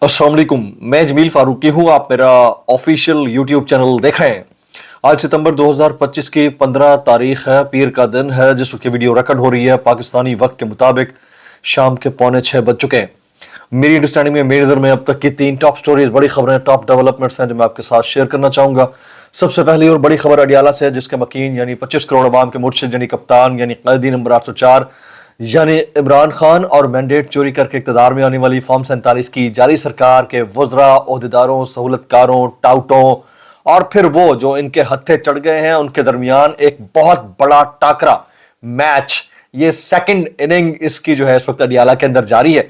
अस्सलाम वालेकुम, मैं जमील फारूकी हूँ। आप मेरा ऑफिशियल यूट्यूब चैनल देख रहे हैं। आज सितंबर 2025 की 15 तारीख है, पीर का दिन है, जिस वक्त वीडियो रिकॉर्ड हो रही है पाकिस्तानी वक्त के मुताबिक शाम के 5:45 बज चुके हैं। मेरी अंडरस्टैंडिंग में, मेरी नज़र में अब तक की 3 टॉप स्टोरीज, बड़ी खबरें, टॉप डेवलपमेंट्स हैं जो मैं आपके साथ शेयर करना चाहूँगा। सबसे पहली और बड़ी खबर अडियाला से है, जिसके मकीन यानी 25 करोड़ अवाम के मुर्शिद यानी कप्तान यानी कैदी नंबर 804 यानी इमरान खान और मैंडेट चोरी करके इक़्तिदार में आने वाली फॉर्म 47 की जारी सरकार के वज़रा, ओहदेदारों, सहूलतकारों, टाउटों और फिर वो जो इनके हत्थे चढ़ गए हैं उनके दरमियान एक बहुत बड़ा टाकरा मैच, ये सेकंड इनिंग इसकी जो है इस वक्त अडियाला के अंदर जारी है।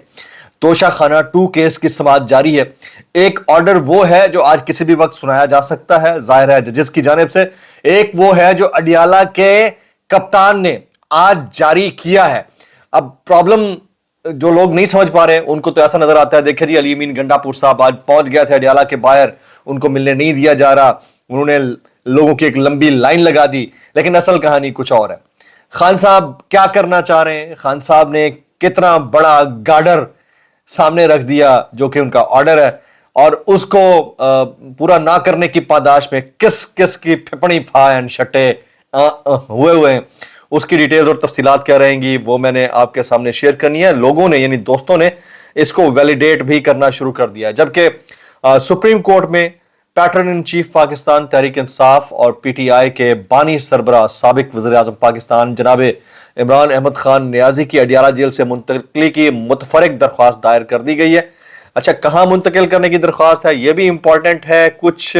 तोशा खाना 2 केस की समाअत जारी है। एक ऑर्डर वो है जो आज किसी भी वक्त सुनाया जा सकता है, जाहिर है जजेस की जानिब से। एक वो है जो अडियाला के कप्तान ने आज जारी किया है। अब प्रॉब्लम जो लोग नहीं समझ पा रहे उनको तो ऐसा नजर आता है, देखिए जी, अली अमीन गंडापुर साहब आज पहुंच गए थे अडियाला के बाहर, उनको मिलने नहीं दिया जा रहा, उन्होंने लोगों की एक लंबी लाइन लगा दी, लेकिन असल कहानी कुछ और है। खान साहब क्या करना चाह रहे हैं, खान साहब ने कितना बड़ा गार्डर सामने रख दिया जो कि उनका ऑर्डर है, और उसको पूरा ना करने की पादाश में किस किस की फिपड़ी फायन शटे हुए हैं, उसकी डिटेल्स और तफसीलात क्या रहेंगी वो मैंने आपके सामने शेयर करनी है। लोगों ने यानी दोस्तों ने इसको वैलिडेट भी करना शुरू कर दिया है, जबकि सुप्रीम कोर्ट में pattern in chief Pakistan Tehreek Insaf और पीटीआई के बानी सरबराह साबिक वज़ीर आज़म पाकिस्तान जनाब इमरान अहमद खान नियाजी की अडियाला जेल से मुंतकली की मुतफरक दरख्वास्त दायर कर दी गई है। अच्छा, कहाँ मुंतकिल करने की दरख्वास्त है ये भी इंपॉर्टेंट है। कुछ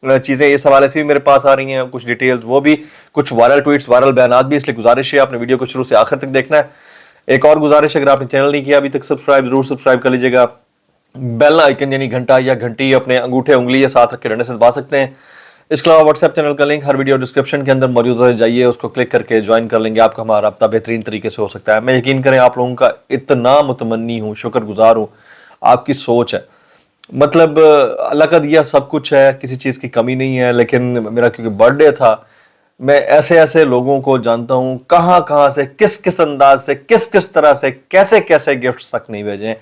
चीज़ें इस हवाले से भी मेरे पास आ रही हैं, कुछ डिटेल्स वो भी, कुछ वायरल ट्वीट्स, वायरल बयानात भी, इसलिए गुजारिश है आपने वीडियो को शुरू से आखिर तक देखना है। एक और गुजारिश, अगर आपने चैनल नहीं किया अभी तक सब्सक्राइब जरूर सब्सक्राइब कर लीजिएगा। बेल आइकन यानी घंटा या घंटी अपने अंगूठे उंगली या साथ रख के रहने से दबा सकते हैं। इसके अलावा व्हाट्सएप चैनल का लिंक हर वीडियो डिस्क्रिप्शन के अंदर मौजूद है, जाइए उसको क्लिक करके ज्वाइन कर लेंगे, आपका हमारा रब्ता बेहतरीन तरीके से हो सकता है। मैं यकीन करें आप लोगों का इतना मुतमन्नी हूँ, शुक्रगुजार हूँ, आपकी सोच है, मतलब अल्लाह का दिया सब कुछ है, किसी चीज़ की कमी नहीं है। लेकिन मेरा क्योंकि बर्थडे था, मैं ऐसे ऐसे लोगों को जानता हूँ कहाँ कहाँ से, किस किस अंदाज से, किस किस तरह से, कैसे कैसे गिफ्ट्स तक नहीं भेजे।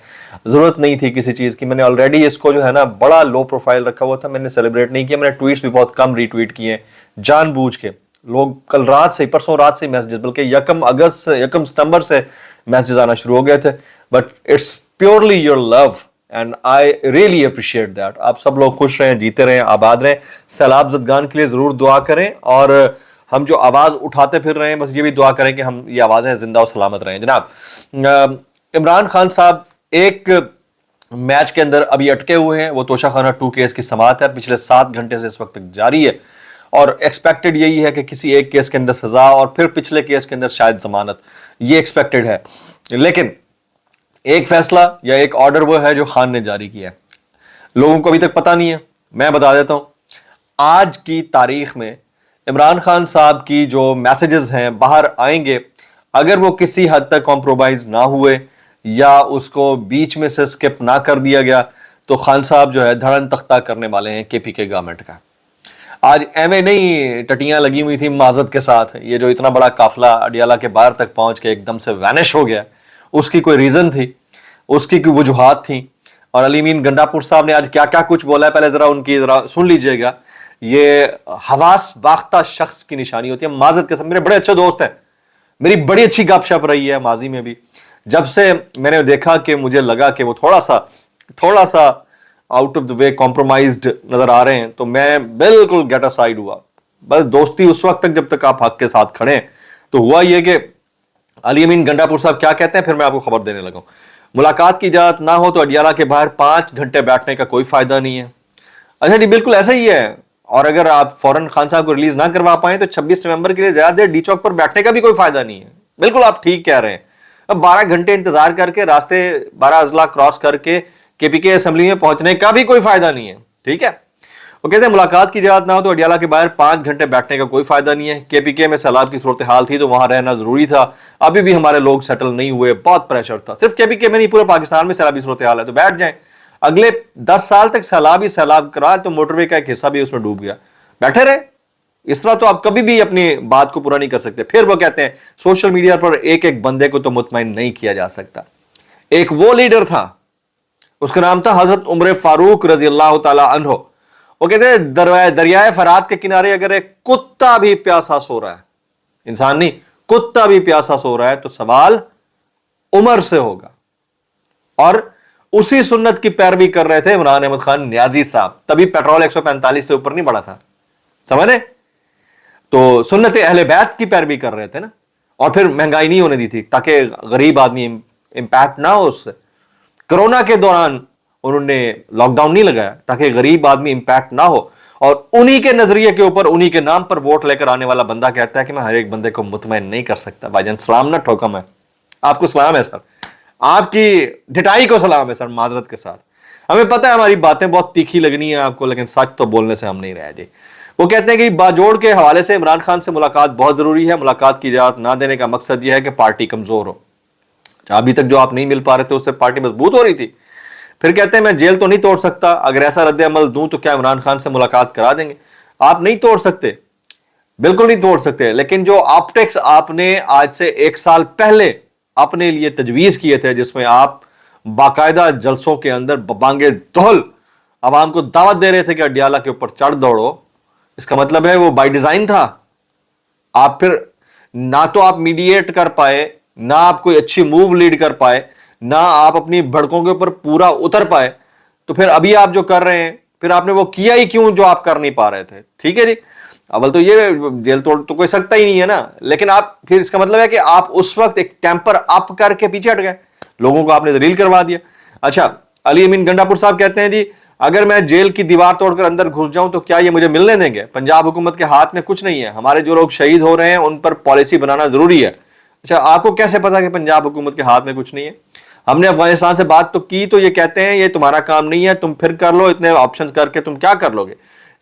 ज़रूरत नहीं थी किसी चीज़ की, मैंने ऑलरेडी इसको जो है ना बड़ा लो प्रोफाइल रखा हुआ था, मैंने सेलिब्रेट नहीं किया, मैंने ट्वीट्स भी बहुत कम रीट्वीट किए जानबूझ के। लोग कल रात से, परसों रात से मैसेजेस, बल्कि 1 सितंबर से मैसेजेस आना शुरू हो गए थे, but it's purely your love and I really appreciate that. आप सब लोग खुश रहें, जीते रहें, आबाद रहें। सैलाब ज़दगान के लिए ज़रूर दुआ करें, और हम जो आवाज़ उठाते फिर रहे हैं बस ये भी दुआ करें कि हम ये आवाज़ें जिंदा और सलामत रहें। जनाब, इमरान खान साहब एक मैच के अंदर अभी अटके हुए हैं, वो तोशा खाना 2 केस की समाअत है, पिछले 7 घंटे से इस वक्त तक जारी है, और एक्सपेक्टेड यही है कि किसी एक केस के अंदर सजा और फिर पिछले केस के अंदर शायद जमानत, ये एक्सपेक्टेड है। लेकिन एक फैसला या एक ऑर्डर वो है जो खान ने जारी किया है, लोगों को अभी तक पता नहीं है। मैं बता देता हूं, आज की तारीख में इमरान खान साहब की जो मैसेजेस हैं बाहर आएंगे, अगर वो किसी हद तक कॉम्प्रोमाइज ना हुए या उसको बीच में से स्किप ना कर दिया गया, तो खान साहब जो है धड़न तख्ता करने वाले हैं केपीके गवर्नमेंट का। आज एमए नहीं टटियां लगी हुई थी माजत के साथ, ये जो इतना बड़ा काफिला अडियाला के बाहर तक पहुंच के एकदम से वैनिश हो गया, उसकी कोई रीजन थी, उसकी कोई वजूहात थी। और अली अमीन गंडापुर साहब ने आज क्या क्या कुछ बोला है, पहले जरा सुन लीजिएगा। ये हवास बाख्ता शख्स की निशानी होती है। माजत के साथ मेरे बड़े अच्छे दोस्त हैं, मेरी बड़ी अच्छी गपशप रही है माजी में भी। जब से मैंने देखा कि मुझे लगा कि वो थोड़ा सा out of the way compromised नजर आ रहे हैं, तो मैं बिल्कुल गेट असाइड हुआ। बस दोस्ती उस वक्त तक जब तक आप हक के साथ खड़े। तो हुआ ये कि अली अमीन गंडापुर साहब क्या कहते हैं, फिर मैं आपको खबर देने लगा। मुलाकात की इजाजत ना हो तो अडियाला के बाहर 5 घंटे बैठने का कोई फायदा नहीं है। अच्छा जी, बिल्कुल ऐसा ही है। और अगर आप फौरन खान साहब को रिलीज ना करवा पाए तो 26 नवंबर के लिए ज्यादा देर डी चौक पर बैठने का भी कोई फायदा नहीं है। बिल्कुल आप ठीक कह रहे हैं। अब 12 घंटे इंतजार करके रास्ते 12 अजला क्रॉस करके केपीके असेंबली में पहुंचने का भी कोई फायदा नहीं है। ठीक है, वो कहते हैं मुलाकात की इजाजत ना हो तो अडियाला के बाहर 5 घंटे बैठने का कोई फायदा नहीं है। केपीके में सैलाब की सूरत हाल थी तो वहां रहना जरूरी था, अभी भी हमारे लोग सेटल नहीं हुए, बहुत प्रेशर था। सिर्फ केपीके में नहीं, पूरे पाकिस्तान में सैलाबी सूरत हाल है, तो बैठ जाएं। अगले 10 साल तक सैलाब ही सैलाब करा, तो मोटरवे का एक हिस्सा भी उसमें डूब गया, बैठे रहे। इस तरह तो आप कभी भी अपनी बात को पूरा नहीं कर सकते। फिर वो कहते हैं सोशल मीडिया पर एक एक बंदे को तो मुतमईन नहीं किया जा सकता। एक वो लीडर था, उसका नाम था हजरत उमर फारूक रजी अल्लाह ताला अन्हो। वो कहते हैं दरियाए फरात के किनारे अगर एक कुत्ता भी प्यासा सो रहा है, इंसान नहीं, कुत्ता भी प्यासा सो रहा है, तो सवाल उमर से होगा। और उसी सुन्नत की पैरवी कर रहे थे इमरान अहमद खान न्याजी साहब, तभी पेट्रोल 145 से ऊपर नहीं बढ़ा था, समझे? तो सुन्नत अहले बैत की पैरवी कर रहे थे ना, और फिर महंगाई नहीं होने दी थी ताकि गरीब आदमी इंपैक्ट ना हो उससे। कोरोना के दौरान उन्होंने लॉकडाउन नहीं लगाया ताकि गरीब आदमी इंपैक्ट ना हो, और उन्हीं के नजरिए के ऊपर, उन्हीं के नाम पर वोट लेकर आने वाला बंदा कहता है कि मैं हर एक बंदे को मुतमईन नहीं कर सकता। भाईजान सलाम ना ठोकम है, आपको सलाम है सर, आपकी ढिठाई को सलाम है सर, माजरत के साथ। हमें पता है हमारी बातें बहुत तीखी लगनी है आपको, लेकिन सच तो बोलने से हम नहीं रहे जी। वो कहते हैं कि बाजोड़ के हवाले से इमरान खान से मुलाकात बहुत जरूरी है, मुलाकात की इजाजत ना देने का मकसद यह है कि पार्टी कमजोर हो। अभी तक जो आप नहीं मिल पा रहे थे उससे पार्टी मजबूत हो रही थी। फिर कहते हैं मैं जेल तो नहीं तोड़ सकता, अगर ऐसा रद्द अमल दूं तो क्या इमरान खान से मुलाकात करा देंगे? आप नहीं तोड़ सकते, बिल्कुल नहीं तोड़ सकते, लेकिन जो ऑप्टिक्स आपने आज से 1 साल पहले अपने लिए तजवीज किए थे, जिसमें आप बाकायदा जलसों के अंदर बांगे दोहल आवाम को दावत दे रहे थे कि अडियाला के ऊपर चढ़ दौड़ो, इसका मतलब है वो बाय डिजाइन था। आप फिर ना तो आप मीडिएट कर पाए, ना आप कोई अच्छी मूव लीड कर पाए, ना आप अपनी भड़कों के ऊपर पूरा उतर पाए, तो फिर अभी आप जो कर रहे हैं, फिर आपने वो किया ही क्यों जो आप कर नहीं पा रहे थे? ठीक है जी, अव्वल तो ये जेल तोड़ तो कोई सकता ही नहीं है ना, लेकिन आप फिर इसका मतलब है कि आप उस वक्त एक टेम्पर अप करके पीछे हट गए, लोगों को आपने दलील करवा दिया। अच्छा, अली अमीन गंडापुर साहब कहते हैं जी अगर मैं जेल की दीवार तोड़कर अंदर घुस जाऊं तो क्या ये मुझे मिलने देंगे? पंजाब हुकूमत के हाथ में कुछ नहीं है, हमारे जो लोग शहीद हो रहे हैं उन पर पॉलिसी बनाना जरूरी है। अच्छा, आपको कैसे पता कि पंजाब हुकूमत के हाथ में कुछ नहीं है? हमने अफगानिस्तान से बात तो की, तो ये कहते हैं ये तुम्हारा काम नहीं है, तुम फिर कर लो, इतने ऑप्शन करके तुम क्या कर लोगे?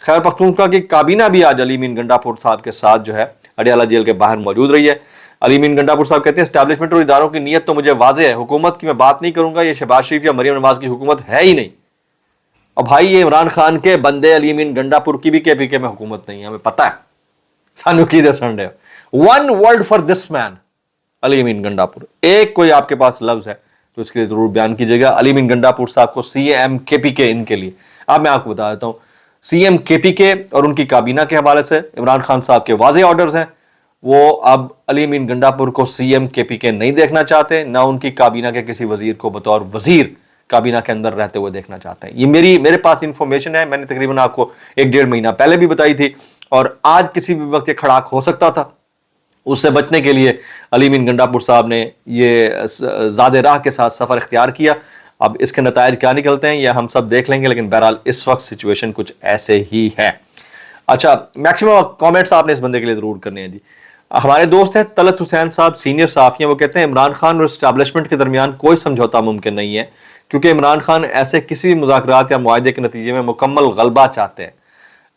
खैर पख्तूनख्वा की काबीना भी आज अली अमीन गंडापुर साहब के साथ जो है अडियाला जेल के बाहर मौजूद रही है। अली अमीन गंडापुर साहब कहते हैं एस्टैब्लिशमेंट और इदारों की नीयत तो मुझे वाज़ेह है, हुकूमत की मैं बात नहीं करूंगा, ये शहबाज शरीफ या मरियम नवाज की हुकूमत है ही नहीं। और भाई ये इमरान खान के बंदे अली अमीन गंडापुर की भी केपीके में हुकूमत नहीं है, हमें पता है। सानू की दे संडे one word for this man Ali Amin Gandapur, एक कोई आपके पास लफ्ज है तो इसके लिए जरूर बयान कीजिएगा। अली अमीन गंडापुर साहब को सीएम केपीके इनके लिए, अब मैं आपको बता देता हूं, सीएम केपीके और उनकी काबीना के हवाले से इमरान खान साहब के वाज़ेह ऑर्डर्स हैं। वो अब अली अमीन गंडापुर को सीएम केपीके नहीं देखना चाहते, ना उनकी काबीना के किसी वजीर को बतौर वजीर काबीना के अंदर रहते हुए देखना चाहते हैं। ये मेरे पास इंफॉर्मेशन है, मैंने तकरीबन आपको 1-1.5 महीना पहले भी बताई थी, और आज किसी भी वक्त ये खड़ाक हो सकता था। उससे बचने के लिए अली अमीन गंडापुर साहब ने ये ज़ादे राह के साथ सफ़र इख्तियार किया। अब इसके नतायज क्या निकलते हैं ये हम सब देख लेंगे, लेकिन बहरहाल इस वक्त सिचुएशन कुछ ऐसे ही है। अच्छा, मैक्सिमम कमेंट्स आपने इस बंदे के लिए जरूर करने हैं जी। हमारे दोस्त हैं तलत हुसैन साहब, सीनियर साफ़ी हैं, वो कहते हैं इमरान खान और इस्टेब्लिशमेंट के दरमियान कोई समझौता मुमकिन नहीं है, क्योंकि इमरान खान ऐसे किसी भी मुज़ाकरात या मुआहदे के नतीजे में मुकम्मल गलबा चाहते हैं।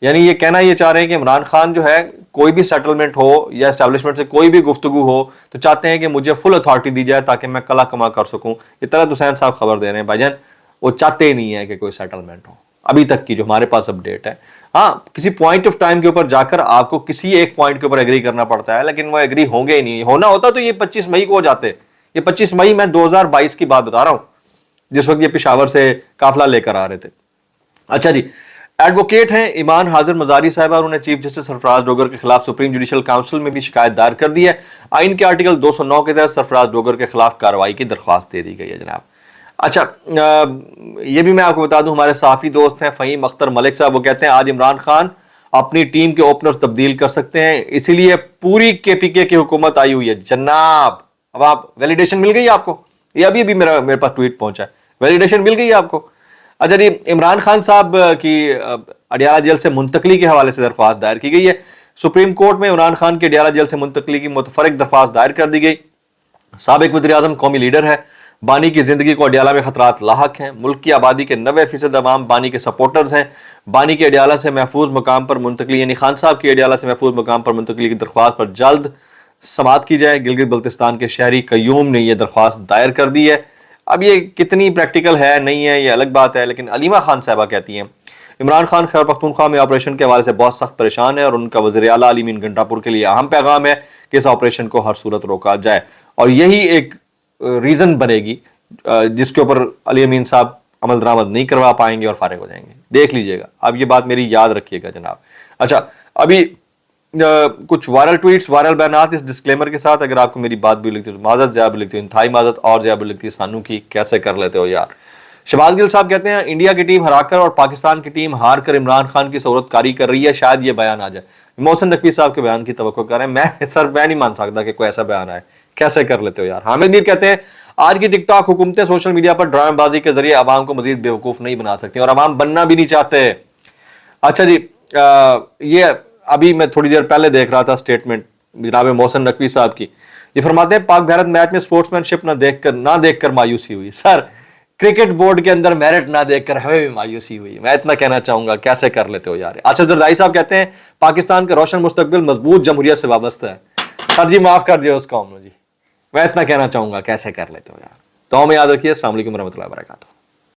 यानी ये कहना ये चाह रहे हैं कि इमरान खान जो है कोई भी सेटलमेंट हो या एस्टेब्लिशमेंट से कोई भी गुफ्तगू हो तो चाहते हैं कि मुझे फुल अथॉरिटी दी जाए ताकि मैं कला कमा कर सकूं। ये तलत हुसैन साहब खबर दे रहे हैं भाईजान, वो चाहते ही नहीं है कि कोई सेटलमेंट हो, अभी तक की जो हमारे पास अपडेट है। हाँ, किसी पॉइंट ऑफ टाइम के ऊपर जाकर आपको किसी एक पॉइंट के ऊपर एग्री करना पड़ता है, लेकिन वो एग्री होंगे ही नहीं। होना होता तो ये 25 मई को हो जाते। ये 25 मई मैं 2022 की बात बता रहा हूं, जिस वक्त ये पेशावर से काफिला लेकर आ रहे थे। अच्छा जी, एडवोकेट हैं ईमान हाजिर मजारी साहिबा, उन्होंने चीफ जस्टिस सरफराज डोगर के खिलाफ सुप्रीम जुडिशल काउंसिल में भी शिकायत दायर कर दी है। आइन के आर्टिकल 209 के तहत सरफराज डोगर के खिलाफ कार्रवाई की दरख्वास्त दे दी गई है जनाब। अच्छा, ये भी मैं आपको बता दूं, हमारे साफी दोस्त हैं फ़हीम अख्तर मलिक साहब, वो कहते हैं आज इमरान खान अपनी टीम के ओपनर्स तब्दील कर सकते हैं, इसीलिए पूरी केपीके की हुकूमत आई हुई है जनाब। अब आप वैलिडेशन मिल गई आपको, ये अभी मेरे पास ट्वीट पहुंचा है, वैलिडेशन मिल गई आपको। अच्छा जी, इमरान खान साहब की अडियाला जेल से मुंतकली के हवाले से दरख्वास्त दायर की गई है। सुप्रीम कोर्ट में इमरान खान की अडियाला जेल से मुंतकली की मुतफरक दरख्वास्त दायर कर दी गई। साबिक वज़ीर-ए-आज़म कौमी लीडर है, बानी की जिंदगी को अडियाला में खतरात लाहक हैं, मुल्क की आबादी के 90% अवाम बानी के सपोर्टर्स हैं। बानी की अडियाला से महफूज मकाम पर मुंतकली, यानी खान साहब की अडियाला से महफूज मकाम पर मुंतकली की दरख्वास्त पर जल्द समाअत की जाए। गिलगित बल्तिस्तान के शहरी कयूम ने यह दरख्वास्त दायर कर दी है। अब ये कितनी प्रैक्टिकल है नहीं है ये अलग बात है, लेकिन अलीमा खान साहबा कहती हैं इमरान खान खैबर पख्तूनख्वा में ऑपरेशन के हवाले से बहुत सख्त परेशान है और उनका वज़ीर आला अली अमीन गंडापुर के लिए अहम पैगाम है कि इस ऑपरेशन को हर सूरत रोका जाए, और यही एक रीज़न बनेगी जिसके ऊपर अली अमीन साहब عمل درآمد نہیں کروا پائیں گے اور فارغ ہو جائیں گے. دیکھ لیجئے گا, اب یہ بات میری یاد رکھیے گا جناب. اچھا ابھی کچھ وائرل ٹویٹس, وائرل بیانات اس ڈسکلیمر کے ساتھ, اگر آپ کو میری بات بھی لگتی ہے معذرت, زیادہ لگتی ہے انتہائی معذرت, اور زیادہ لگتی ہے سانو کی, کیسے کر لیتے ہو یار. شہباز گل صاحب کہتے ہیں انڈیا کی ٹیم ہرا کر اور پاکستان کی ٹیم ہار کر عمران خان کی صورت کاری کر رہی ہے, شاید یہ بیان آ جائے. محسن نقوی صاحب کے بیان کی توقع کر رہے ہیں. میں نہیں مان سکتا کہ کوئی ایسا بیان آئے, کیسے کر لیتے ہو یار. حامد میر کہتے ہیں آج کی ٹک ٹاک حکومتیں سوشل میڈیا پر ڈرامے بازی کے ذریعے عوام کو مزید بیوقوف نہیں بنا سکتی اور عوام بننا بھی نہیں چاہتے. اچھا جی, یہ ابھی میں تھوڑی دیر پہلے دیکھ رہا تھا سٹیٹمنٹ جناب محسن نقوی صاحب کی. یہ فرماتے ہیں پاک بھارت میچ میں سپورٹس مین شپ نہ دیکھ کر مایوسی ہوئی. سر کرکٹ بورڈ کے اندر میرٹ نہ دیکھ کر ہمیں بھی مایوسی ہوئی. میں اتنا کہنا چاہوں گا, کیسے کر لیتے ہو یار. آصف زردائی صاحب کہتے ہیں پاکستان کا روشن مستقبل مضبوط جمہوریت سے وابستہ ہے. سر جی معاف کر دیو اس قوم نے جی, میں اتنا کہنا چاہوں گا, کیسے کر لیتے ہو یار. تو ہمیں یاد رکھیے. السلام علیکم ورحمۃ اللہ وبرکاتہ.